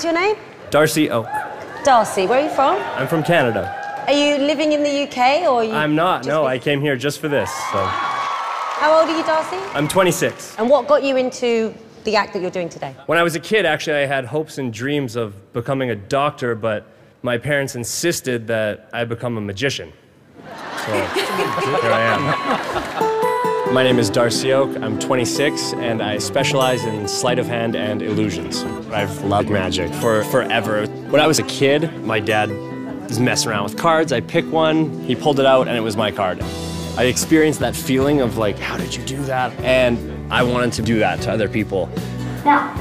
what's your name? Darcy Oak. Darcy, where are you from? I'm from Canada. Are you living in the UK or are you... I'm not, no, I came here just for this, so. How old are you, Darcy? I'm 26. And what got you into the act that you're doing today? When I was a kid, actually, I had hopes and dreams of becoming a doctor, but my parents insisted that I become a magician. So, here I am. My name is Darcy Oak, I'm 26, and I specialize in sleight of hand and illusions. I've loved magic for forever. When I was a kid, my dad was messing around with cards. I picked one, he pulled it out, and it was my card. I experienced that feeling of like, how did you do that? And I wanted to do that to other people. Now,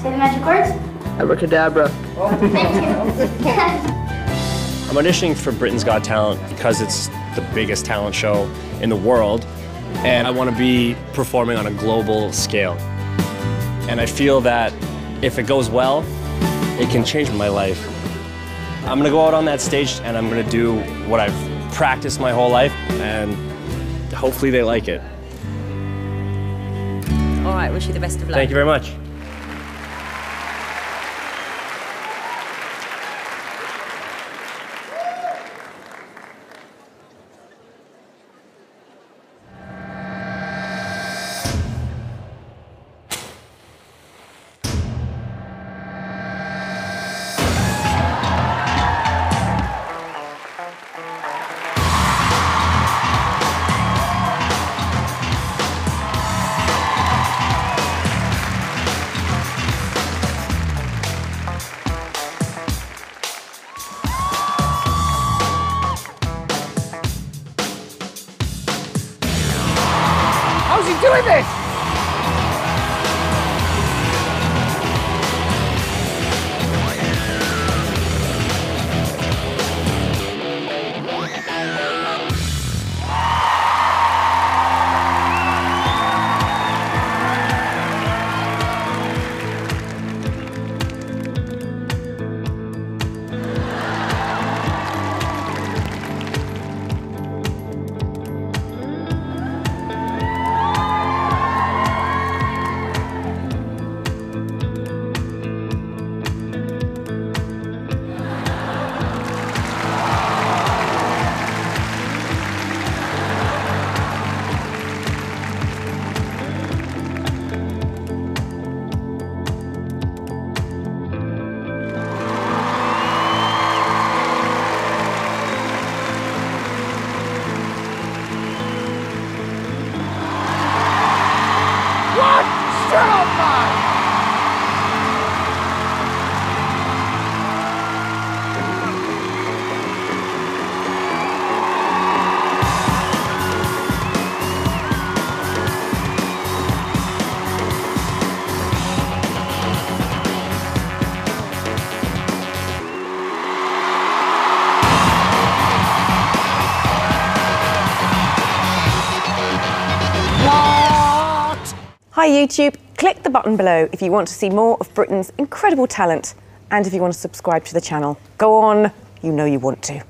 say the magic words. Abracadabra. Thank you. I'm auditioning for Britain's Got Talent because it's the biggest talent show in the world, and I want to be performing on a global scale. And I feel that if it goes well, it can change my life. I'm going to go out on that stage and I'm going to do what I've practiced my whole life, and hopefully they like it. All right, wish you the best of luck. Thank you very much. How's he doing this? What? Shut up, man! Hi YouTube, click the button below if you want to see more of Britain's incredible talent and if you want to subscribe to the channel. Go on, you know you want to.